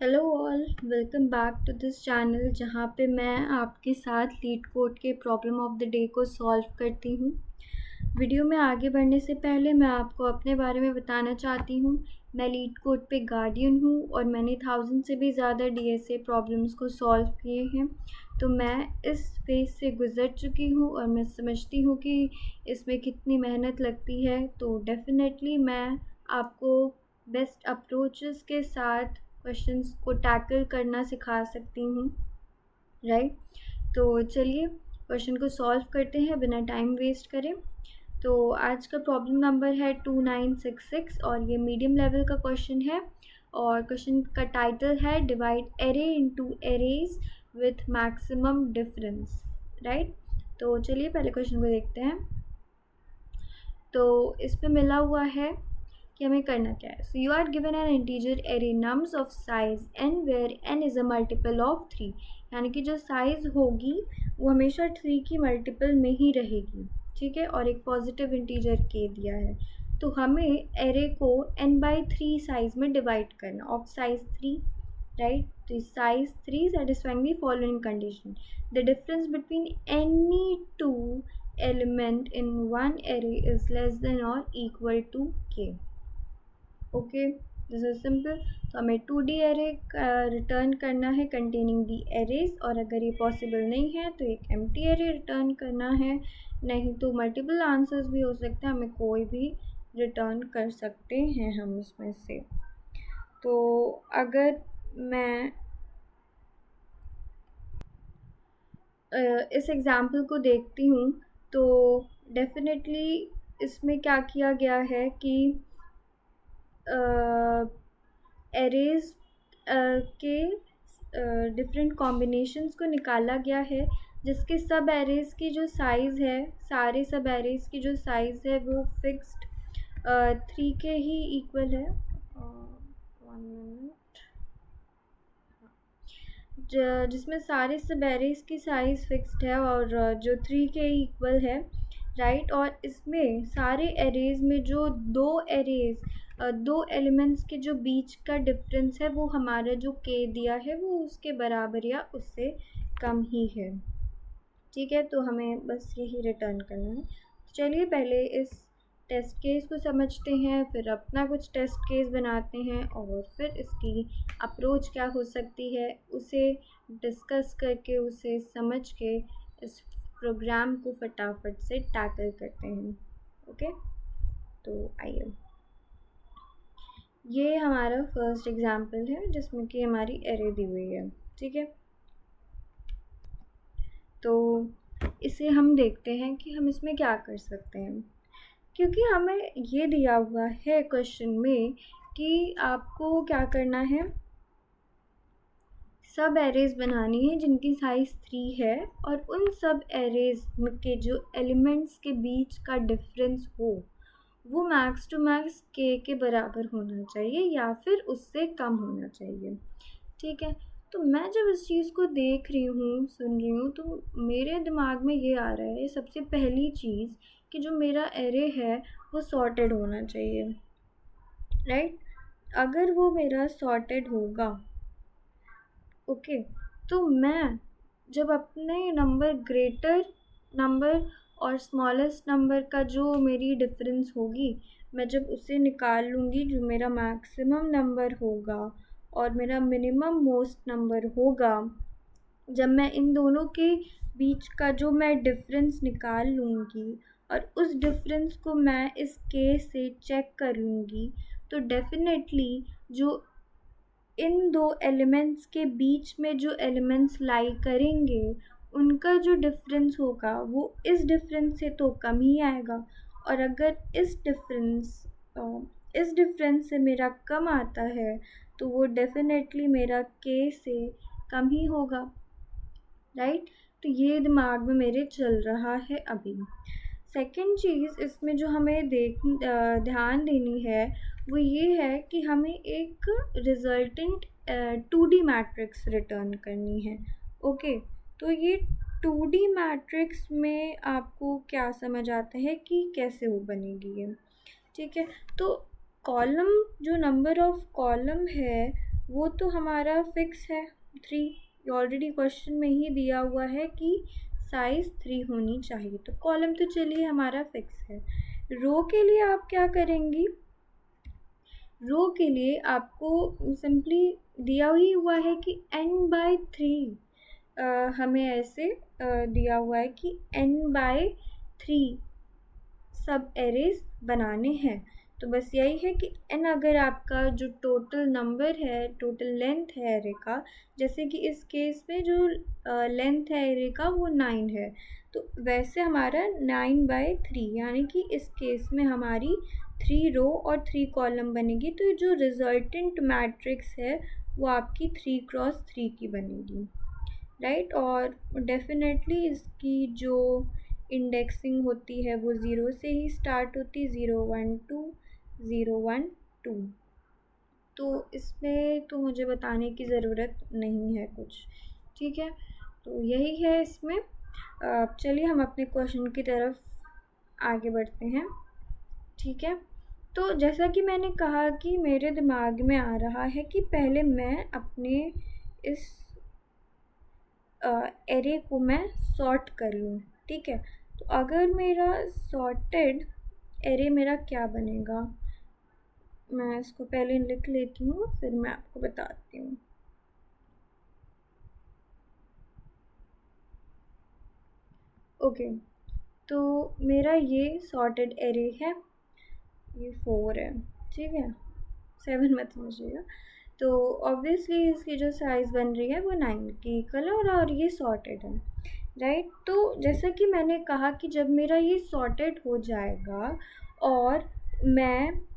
Hello all, welcome back to this channel जहाँ पे मैं आपके साथ लीड कोड के प्रॉब्लम ऑफ द डे को सॉल्व करती हूँ। वीडियो में आगे बढ़ने से पहले मैं आपको अपने बारे में बताना चाहती हूँ। मैं लीड कोड पे गार्डियन हूँ और मैंने 1000 से भी ज़्यादा डीएसए प्रॉब्लम्स को सॉल्व किए हैं। तो मैं इस फेज़ से गुज़र चुकी हूँ और मैं समझती हूँ कि इसमें कितनी मेहनत लगती है। तो डेफ़िनेटली मैं आपको बेस्ट अप्रोचेस के साथ क्वेश्चंस को टैकल करना सिखा सकती हूँ, राइट। तो चलिए क्वेश्चन को सॉल्व करते हैं बिना टाइम वेस्ट करें। तो आज का प्रॉब्लम नंबर है 2966 और ये मीडियम लेवल का क्वेश्चन है और क्वेश्चन का टाइटल है divide array into arrays with maximum difference, right. तो चलिए पहले क्वेश्चन को देखते हैं। तो इस पे मिला हुआ है कि हमें करना क्या है। So you are given an integer array nums of size n where n is a multiple of 3, यानी कि जो साइज़ होगी वो हमेशा 3 की मल्टीपल में ही रहेगी, ठीक है। और एक पॉजिटिव इंटीजर k दिया है। तो हमें एरे को n/3 साइज में डिवाइड करना, ऑफ साइज 3, राइट। तो size 3 satisfying the following condition: the difference between any two element in one array is less than or equal to k. Okay, this is simple. तो हमें 2D array return करना है containing दी arrays, और अगर ये possible नहीं है तो एक एम्प्टी एरे रिटर्न करना है। नहीं तो मल्टीपल आंसर्स भी हो सकते हैं, हमें कोई भी रिटर्न कर सकते हैं हम इसमें से। तो अगर मैं इस एग्ज़ाम्पल को देखती हूँ तो डेफिनेटली इसमें क्या किया गया है कि एरेज के डिफरेंट कॉम्बिनेशंस को निकाला गया है, जिसके सब एरेज की जो साइज़ है, सारे सब एरेज की जो साइज़ है वो फिक्स्ड 3 के ही इक्वल है। 1 मिनट, जिसमें सारे सब एरेज की साइज़ फिक्स्ड है और जो 3 के इक्वल है, राइट। और इसमें सारे एरेज में जो दो एलिमेंट्स के जो बीच का डिफरेंस है वो हमारा जो k दिया है वो उसके बराबर या उससे कम ही है, ठीक है। तो हमें बस यही रिटर्न करना है। चलिए पहले इस टेस्ट केस को समझते हैं, फिर अपना कुछ टेस्ट केस बनाते हैं और फिर इसकी अप्रोच क्या हो सकती है उसे डिस्कस करके, उसे समझ के इस प्रोग्राम को फटाफट से टैकल करते हैं। ओके, तो आइए, ये हमारा फर्स्ट एग्जाम्पल है जिसमें कि हमारी एरे दी हुई है, ठीक है। तो इसे हम देखते हैं कि हम इसमें क्या कर सकते हैं, क्योंकि हमें ये दिया हुआ है क्वेश्चन में कि आपको क्या करना है, सब एरेज बनानी है जिनकी साइज़ 3 है और उन सब एरेज के जो एलिमेंट्स के बीच का डिफरेंस हो वो मैक्स टू मैक्स के बराबर होना चाहिए या फिर उससे कम होना चाहिए, ठीक है। तो मैं जब इस चीज़ को देख रही हूँ, सुन रही हूँ, तो मेरे दिमाग में ये आ रहा है सबसे पहली चीज़ कि जो मेरा एरे है वो सॉर्टेड होना चाहिए, राइट। अगर वो मेरा सॉर्टेड होगा, ओके, तो मैं जब अपने नंबर ग्रेटर नंबर और स्मॉलेस्ट नंबर का जो मेरी डिफरेंस होगी, मैं जब उसे निकाल लूँगी, जो मेरा मैक्सिमम नंबर होगा और मेरा मिनिमम मोस्ट नंबर होगा, जब मैं इन दोनों के बीच का जो मैं डिफरेंस निकाल लूँगी और उस डिफरेंस को मैं इस के से चेक कर लूँगी, तो डेफिनेटली जो इन दो एलिमेंट्स के बीच में जो एलिमेंट्स लाई करेंगे उनका जो डिफरेंस होगा वो इस डिफरेंस से तो कम ही आएगा। और अगर इस डिफरेंस से मेरा कम आता है तो वो डेफिनेटली मेरा के से कम ही होगा, राइट। तो ये दिमाग में मेरे चल रहा है अभी। सेकंड चीज़ इसमें जो हमें ध्यान देनी है वो ये है कि हमें एक रिजल्टेंट 2D मैट्रिक्स रिटर्न करनी है, ओके। तो ये 2D मैट्रिक्स में आपको क्या समझ आता है कि कैसे वो बनेगी ये, ठीक है। तो कॉलम, जो नंबर ऑफ कॉलम है वो तो हमारा फिक्स है 3, ऑलरेडी क्वेश्चन में ही दिया हुआ है कि साइज़ 3 होनी चाहिए, तो कॉलम तो चलिए हमारा फिक्स है। रो के लिए आप क्या करेंगी? रो के लिए आपको सिंपली दिया ही हुआ है कि n/3, हमें ऐसे दिया हुआ है कि n/3 सब एरेज बनाने हैं। तो बस यही है कि n अगर आपका जो टोटल नंबर है, टोटल लेंथ है एरे का, जैसे कि इस केस में जो लेंथ है एरे का वो 9 है, तो वैसे हमारा 9/3, यानी कि इस केस में हमारी 3 रो और 3 कॉलम बनेगी। तो जो रिजल्टेंट मैट्रिक्स है वो आपकी 3x3 की बनेगी, राइट। और डेफिनेटली इसकी जो इंडेक्सिंग होती है वो 0 से ही स्टार्ट होती है, 0 1 2 0 1 2। तो इसमें तो मुझे बताने की ज़रूरत नहीं है कुछ, ठीक है। तो यही है इसमें। चलिए हम अपने क्वेश्चन की तरफ आगे बढ़ते हैं, ठीक है। तो जैसा कि मैंने कहा कि मेरे दिमाग में आ रहा है कि पहले मैं अपने इस एरे को मैं सॉर्ट कर लूँ, ठीक है। तो अगर मेरा सॉर्टेड एरे मेरा क्या बनेगा, मैं इसको पहले लिख लेती हूँ फिर मैं आपको बताती हूँ। ओके, तो मेरा ये सॉर्टेड एरे है, ये 4 है, ठीक है, 7 मत समझिएगा। तो ऑब्वियसली इसकी जो साइज़ बन रही है वो 9 की कलर, और ये सॉर्टेड है, राइट। तो जैसा कि मैंने कहा कि जब मेरा ये सॉर्टेड हो जाएगा और मैं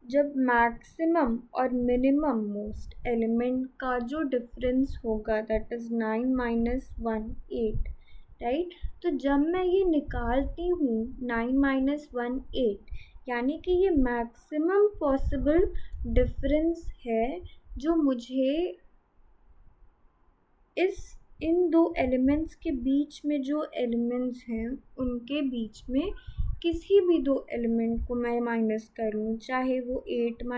जब मैक्सिमम और मिनिमम मोस्ट एलिमेंट का जो डिफरेंस होगा, दैट इज़ 9 - 1 8, राइट। तो जब मैं ये निकालती हूँ 9 - 1 8, यानी कि ये मैक्सिमम पॉसिबल डिफरेंस है जो मुझे इन दो एलिमेंट्स के बीच में, जो एलिमेंट्स हैं उनके बीच में किसी भी दो एलिमेंट को मैं माइनस कर लूँ, चाहे वो 8 -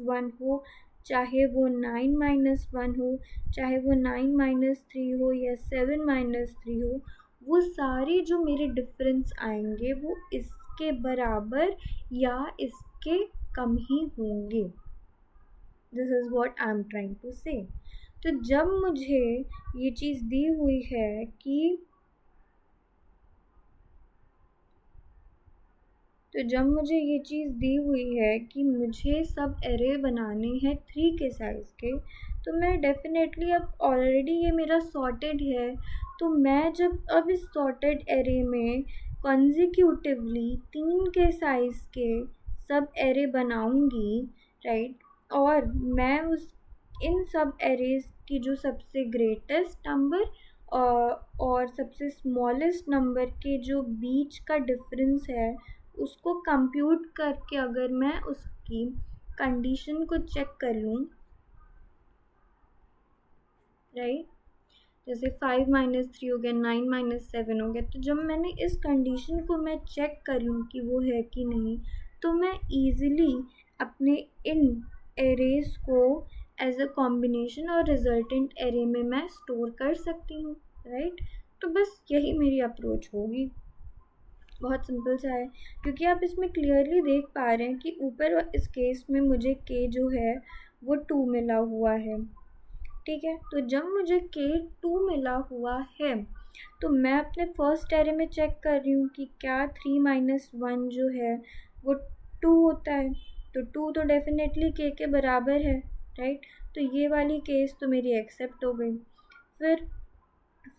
1 हो, चाहे वो 9 - 1 हो, चाहे वो 9 - 3 हो या 7 - 3 हो, वो सारे जो मेरे डिफरेंस आएंगे वो इसके बराबर या इसके कम ही होंगे। This is what I am trying to say. तो जब मुझे ये चीज़ दी हुई है कि मुझे सब एरे बनाने हैं 3 के साइज़ के, तो मैं डेफिनेटली, अब ऑलरेडी ये मेरा सॉर्टेड है, तो मैं जब अब इस सॉर्टेड एरे में कंसेक्यूटिवली 3 के साइज़ के सब एरे बनाऊंगी, राइट। और मैं इन सब एरेज की जो सबसे ग्रेटेस्ट नंबर और सबसे स्मॉलेस्ट नंबर के जो बीच का डिफरेंस है उसको कंप्यूट करके अगर मैं उसकी कंडीशन को चेक कर लूँ, राइट, जैसे 5 - 3 हो गया, 9 - 7 हो गया, तो जब मैंने इस कंडीशन को मैं चेक कर लूँ कि वो है कि नहीं, तो मैं ईज़िली अपने इन एरेज को एज अ कॉम्बिनेशन और रिजल्टेंट एरे में मैं स्टोर कर सकती हूँ, राइट। तो बस यही मेरी अप्रोच होगी, बहुत सिंपल सा है, क्योंकि आप इसमें क्लियरली देख पा रहे हैं कि ऊपर इस केस में मुझे के जो है वो 2 मिला हुआ है, ठीक है। तो जब मुझे के 2 मिला हुआ है तो मैं अपने फर्स्ट एरे में चेक कर रही हूँ कि क्या 3 - 1 जो है वो 2 होता है, तो 2 तो डेफिनेटली के बराबर है, राइट। तो ये वाली केस तो मेरी एक्सेप्ट हो गई। फिर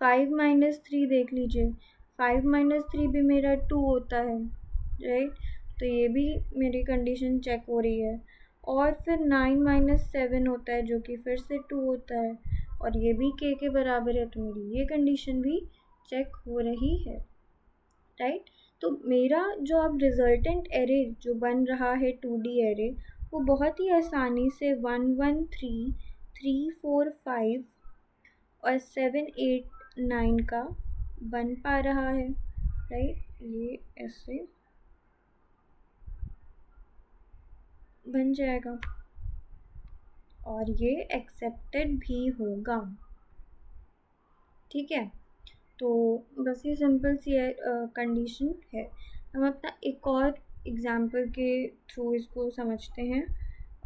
5 - 3 देख लीजिए, 5 - 3 भी मेरा 2 होता है, राइट। तो ये भी मेरी कंडीशन चेक हो रही है। और फिर 9 - 7 होता है जो कि फिर से 2 होता है, और ये भी के बराबर है, तो मेरी ये कंडीशन भी चेक हो रही है, राइट। तो मेरा जो अब रिजल्टेंट एरे जो बन रहा है 2D एरे, वो बहुत ही आसानी से 1 1 3 3 4 5 और 7 8 9 का बन पा रहा है, राइट। ये ऐसे बन जाएगा। और ये एक्सेप्टेड भी होगा। ठीक है, तो बस ये सिंपल सी कंडीशन है। हम अपना एक और एग्जांपल के थ्रू इसको समझते हैं।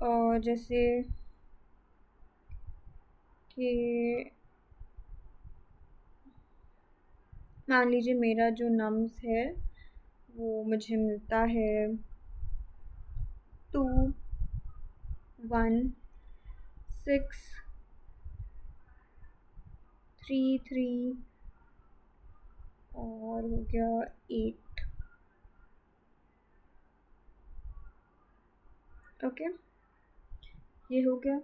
और जैसे कि मान लीजिए मेरा जो नम्स है वो मुझे मिलता है 2 1 6 3 3 और हो गया 8। ओके, ये हो गया।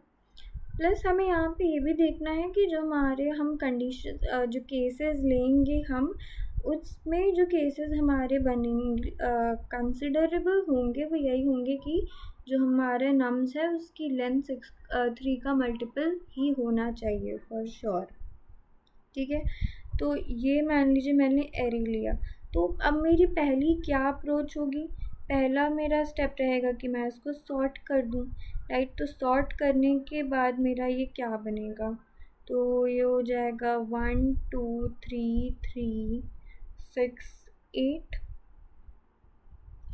प्लस हमें यहाँ पे ये भी देखना है कि जो हमारे हम कंडीशन जो केसेस लेंगे हम, उसमें जो केसेस हमारे बनेंगे कंसिडरेबल होंगे वो यही होंगे कि जो हमारे नम्स है उसकी लेंथ 3 का मल्टीपल ही होना चाहिए फॉर श्योर। ठीक है, तो ये मान लीजिए मैंने एरे लिया, तो अब मेरी पहली क्या अप्रोच होगी? पहला मेरा स्टेप रहेगा कि मैं इसको सॉर्ट कर दूँ, राइट। तो सॉर्ट करने के बाद मेरा ये क्या बनेगा? तो ये हो जाएगा 1 2 3 3 6 8।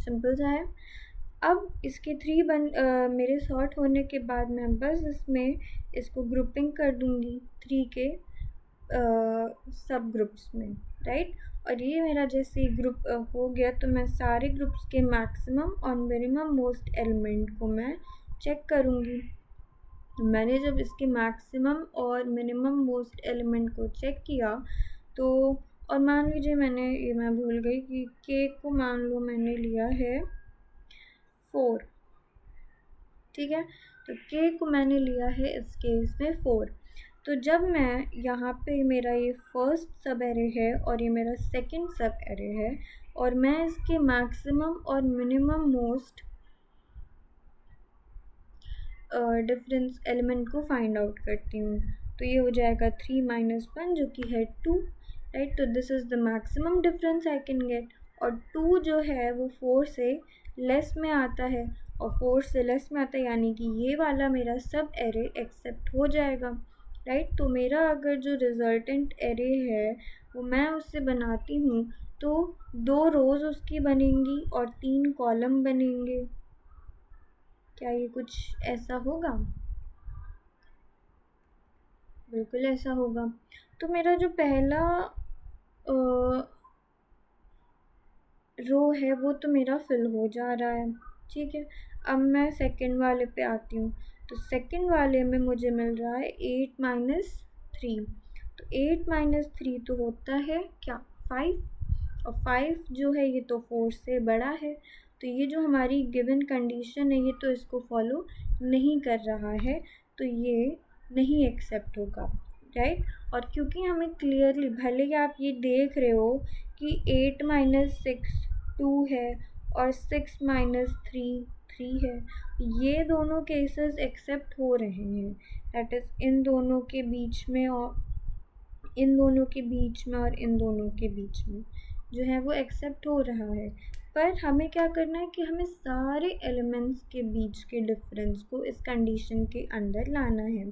सिंपल सा है। अब इसके मेरे सॉर्ट होने के बाद मैं बस इसमें इसको ग्रुपिंग कर दूँगी 3 के सब ग्रुप्स में, राइट। और ये मेरा जैसे ग्रुप हो गया तो मैं सारे ग्रुप्स के मैक्सिमम और मिनिमम मोस्ट एलिमेंट को मैं चेक करूँगी। मैंने जब इसके मैक्सिमम और मिनिमम मोस्ट एलिमेंट को चेक किया तो, और मान लीजिए मैं भूल गई कि के को मान लो मैंने लिया है 4। ठीक है, तो के को मैंने लिया है इस केस में 4। तो जब मैं यहाँ पे मेरा ये फर्स्ट सब एरे है और ये मेरा सेकंड सब एरे है और मैं इसके मैक्सिमम और मिनिमम मोस्ट डिफरेंस एलिमेंट को फाइंड आउट करती हूँ, तो ये हो जाएगा 3 - 1 जो कि है 2, राइट। तो this is the maximum difference I can get. और 2 जो है वो 4 से लेस में आता है, और 4 से लेस में आता है यानी कि ये वाला मेरा सब एरे एक्सेप्ट हो जाएगा, राइट। तो मेरा अगर जो रिजल्टेंट एरे है वो मैं उससे बनाती हूँ तो 2 रोज़ उसकी बनेंगी और 3 कॉलम बनेंगे। क्या ये कुछ ऐसा होगा? बिल्कुल ऐसा होगा। तो मेरा जो पहला रो है वो तो मेरा फिल हो जा रहा है। ठीक है, अब मैं सेकंड वाले पे आती हूँ। तो सेकंड वाले में मुझे मिल रहा है 8 - 3। तो 8 - 3 तो होता है क्या? 5। और 5 जो है ये तो 4 से बड़ा है, तो ये जो हमारी गिवन कंडीशन है ये तो इसको फॉलो नहीं कर रहा है, तो ये नहीं एक्सेप्ट होगा, राइट। और क्योंकि हमें क्लियरली, भले ही आप ये देख रहे हो कि 8 - 6 2 है और 6 - 3 3 है, ये दोनों केसेस एक्सेप्ट हो रहे हैं, दैट इज़ इन दोनों के बीच में और इन दोनों के बीच में और इन दोनों के बीच में जो है वो एक्सेप्ट हो रहा है। पर हमें क्या करना है कि हमें सारे एलिमेंट्स के बीच के डिफरेंस को इस कंडीशन के अंदर लाना है,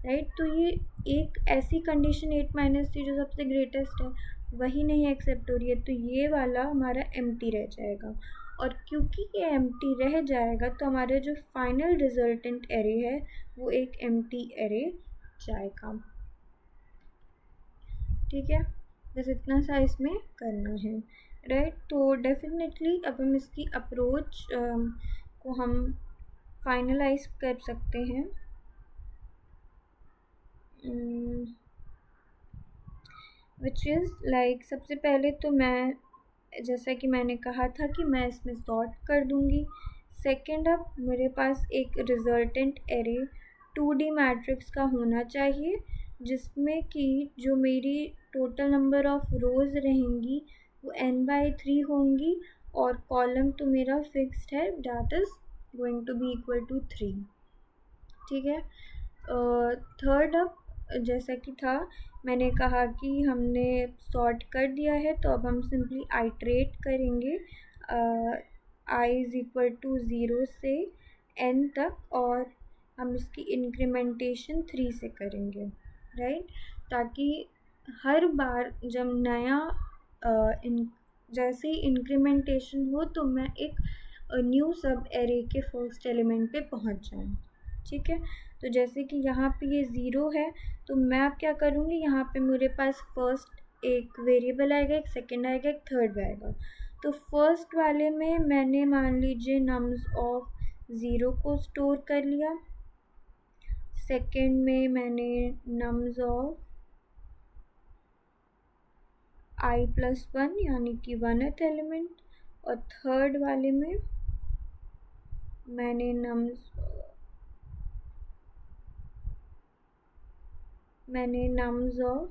राइट। तो ये एक ऐसी कंडीशन 8 - 3 जो सबसे ग्रेटेस्ट है वही नहीं एक्सेप्ट हो रही है, तो ये वाला हमारा एम्प्टी रह जाएगा। और क्योंकि ये एम्प्टी रह जाएगा तो हमारा जो फाइनल रिजल्टेंट एरे है वो एक एम्प्टी एरे जाएगा। ठीक है, बस इतना सा इसमें करना है, राइट। तो डेफिनेटली अब हम इसकी अप्रोच को हम फाइनलाइज कर सकते हैं। विच इज़ लाइक, सबसे पहले तो मैं, जैसा कि मैंने कहा था कि मैं इसमें सॉर्ट कर दूंगी। सेकंड, अब मेरे पास एक रिजल्टेंट एरे 2D मैट्रिक्स का होना चाहिए जिसमें कि जो मेरी टोटल नंबर ऑफ रोज़ रहेंगी वो n/3 होंगी और कॉलम तो मेरा फिक्स्ड है, that is going to be equal to 3। ठीक है, थर्ड, अब जैसा कि था मैंने कहा कि हमने सॉर्ट कर दिया है तो अब हम सिंपली आइट्रेट करेंगे i = 0 से n तक, और हम इसकी इंक्रीमेंटेशन 3 से करेंगे, राइट, ताकि हर बार जब नया जैसे ही इंक्रीमेंटेशन हो तो मैं एक न्यू सब एरे के फर्स्ट एलिमेंट पे पहुंच जाऊँ, ठीक है। तो जैसे कि यहाँ पे ये 0 है, तो मैं अब क्या करूँगी, यहाँ पे मेरे पास फर्स्ट एक वेरिएबल आएगा, एक सेकंड आएगा, एक थर्ड आएगा। तो फर्स्ट वाले में मैंने मान लीजिए नम्स ऑफ 0 को स्टोर कर लिया, सेकंड में मैंने नम्स ऑफ i+1 यानी कि 1th एलिमेंट, और थर्ड वाले में मैंने नम्स ऑफ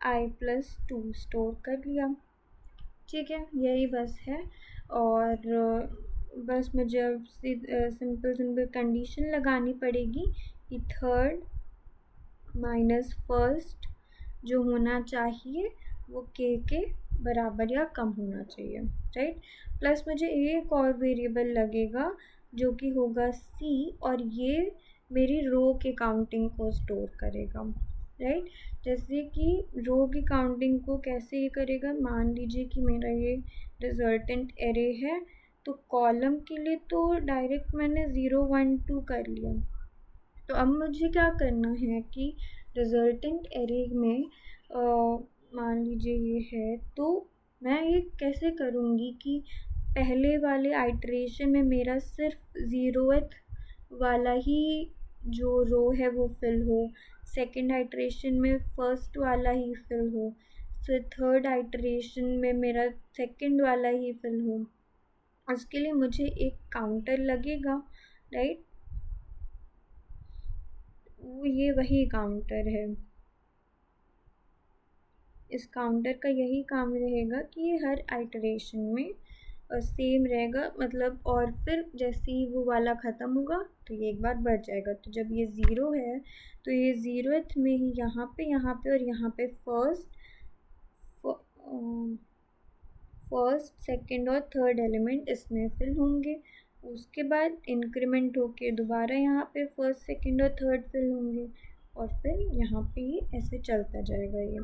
i+2 स्टोर कर लिया, ठीक है। यही बस है। और बस मुझे अब सिंपल कंडीशन लगानी पड़ेगी कि थर्ड माइनस फर्स्ट जो होना चाहिए वो के बराबर या कम होना चाहिए, राइट। प्लस मुझे एक और वेरिएबल लगेगा जो कि होगा सी, और ये मेरी रो के काउंटिंग को स्टोर करेगा, राइट। जैसे कि रो की काउंटिंग को कैसे ये करेगा, मान लीजिए कि मेरा ये रिजल्टेंट एरे है, तो कॉलम के लिए तो डायरेक्ट मैंने 0 1 2 कर लिया। तो अब मुझे क्या करना है कि रिजल्टेंट एरे में मान लीजिए ये है, तो मैं ये कैसे करूँगी कि पहले वाले आइटरेशन में मेरा सिर्फ 0th वाला ही जो रो है वो फिल हो, सेकंड आइटरेशन में फर्स्ट वाला ही फिल हो, फिर थर्ड आइटरेशन में मेरा सेकंड वाला ही फिल हो। उसके लिए मुझे एक काउंटर लगेगा, राइट। ये वही काउंटर है, इस काउंटर का यही काम रहेगा कि ये हर आइटरेशन में सेम रहेगा, मतलब, और फिर जैसे ही वो वाला ख़त्म होगा तो ये एक बार बढ़ जाएगा। तो जब ये 0 है तो ये 0th में ही यहाँ पे और यहाँ पे फर्स्ट सेकंड और थर्ड एलिमेंट इसमें फिल होंगे। उसके बाद इंक्रीमेंट होके दोबारा यहाँ पे फर्स्ट सेकंड और थर्ड फिल होंगे, और फिर यहाँ पे ये ऐसे चलता जाएगा ये।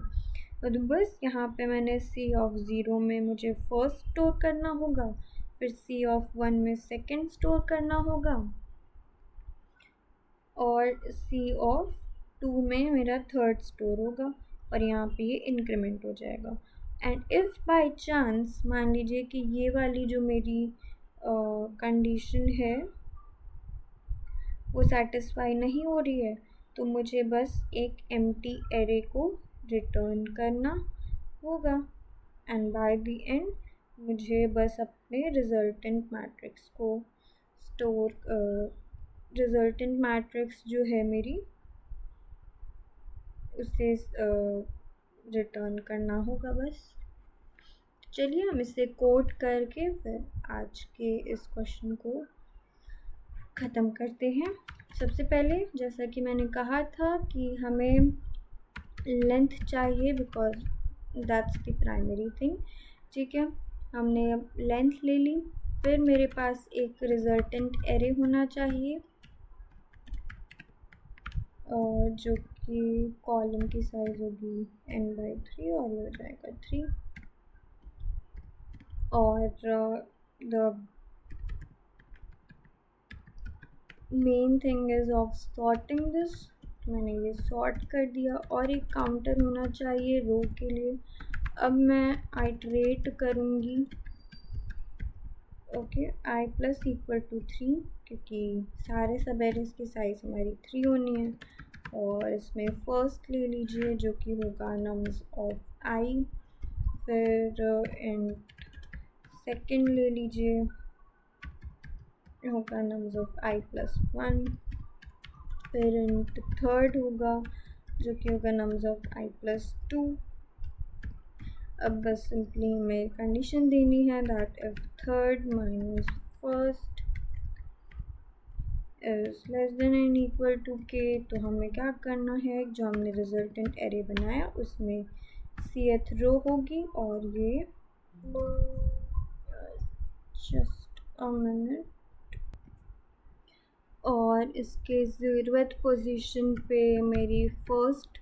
तो बस यहाँ पे मैंने C(0) में मुझे फर्स्ट स्टोर करना होगा, फिर C(1) में सेकंड स्टोर करना होगा, और C(2) में मेरा थर्ड स्टोर होगा, और यहाँ पे ये इंक्रीमेंट हो जाएगा। एंड इफ़ बाय चांस मान लीजिए कि ये वाली जो मेरी कंडीशन है वो सेटिस्फाई नहीं हो रही है, तो मुझे बस एक एम्प्टी एरे को रिटर्न करना होगा, एंड बाय द एंड मुझे बस अपने रिजल्टेंट मैट्रिक्स को रिजल्टेंट मैट्रिक्स जो है मेरी उसे रिटर्न करना होगा बस। चलिए हम इसे कोड करके फिर आज के इस क्वेश्चन को ख़त्म करते हैं। सबसे पहले जैसा कि मैंने कहा था कि हमें लेंथ चाहिए, because that's the primary thing, ठीक है। हमने अब लेंथ ले ली, फिर मेरे पास एक रिजल्टेंट एरे होना चाहिए जो कि कॉलम की साइज़ होगी n/3 और ये हो जाएगा 3, और the main thing is of sorting this, मैंने ये सॉर्ट कर दिया, और एक काउंटर होना चाहिए रो के लिए। अब मैं आइटरेट करूँगी, ओके, i+=3, क्योंकि सारे सब एरेस की साइज़ हमारी 3 होनी है। और इसमें फर्स्ट ले लीजिए जो कि होगा नम्स ऑफ i, फिर इंट सेकंड ले लीजिए होगा नम्स ऑफ i+1, फिर इंट थर्ड होगा जो कि होगा नम्स ऑफ i+2। अब बस सिंपली हमें कंडीशन देनी है that if third minus first is less than and equal to k, तो हमें क्या करना है, जो हमने रिजल्टेंट एरे बनाया उसमें cth रो होगी, और ये जस्ट अ मिनट, और इसके 0th पोजीशन पे मेरी फर्स्ट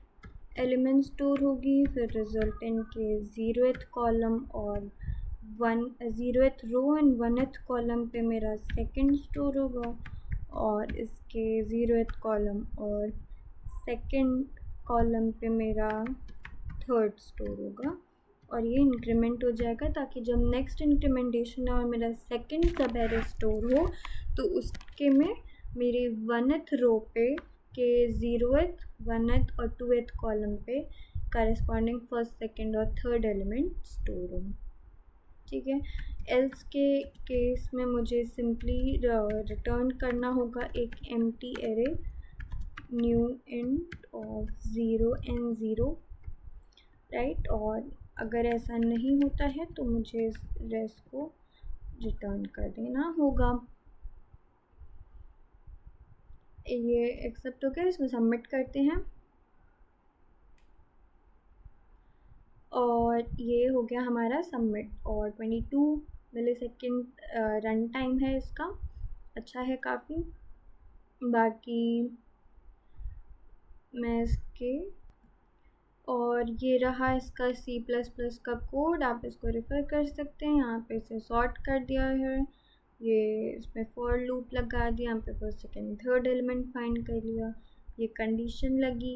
एलिमेंट स्टोर होगी, फिर रिजल्टेंट के 0th कॉलम और 0th row and 1th column पे मेरा सेकंड स्टोर होगा, और इसके 0th कॉलम और सेकंड कॉलम पे मेरा थर्ड स्टोर होगा, और ये इंक्रीमेंट हो जाएगा ताकि जब नेक्स्ट इंक्रीमेंटेशन और मेरा सेकंड सब एरे स्टोर हो तो उसके में मेरे 1th रो पे के 0th 1th और 2th कॉलम पे करस्पॉन्डिंग फर्स्ट सेकंड और थर्ड एलिमेंट स्टोर हो। ठीक है, एल्स के केस में मुझे सिंपली रिटर्न करना होगा एक empty array new int of 0 and 0, right. और अगर ऐसा नहीं होता है तो मुझे इस रेस्ट को रिटर्न कर देना होगा। ये एक्सेप्ट हो गया, इसको सबमिट करते हैं और ये हो गया हमारा सबमिट। और 22 मिलीसेकंड रन टाइम है इसका, अच्छा है काफ़ी। बाकी मैं इसके और ये रहा इसका C++ का कोड, आप इसको रेफ़र कर सकते हैं। यहाँ पे इसे सॉर्ट कर दिया है, ये इसमें फॉर लूप लगा दिया, यहाँ पे first second third element find कर लिया, ये कंडीशन लगी,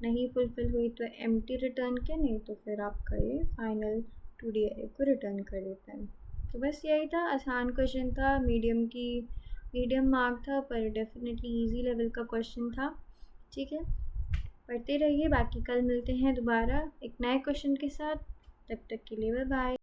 नहीं फुलफिल हुई तो एम्प्टी रिटर्न के, नहीं तो फिर आपका ये फाइनल 2D एरे को रिटर्न कर देता है। तो बस यही था, आसान क्वेश्चन था, मीडियम मार्क था, पर डेफिनेटली इजी लेवल का क्वेश्चन था। ठीक है, पढ़ते रहिए। बाकी कल मिलते हैं दोबारा एक नए क्वेश्चन के साथ, तब तक के लिए बाय बाय।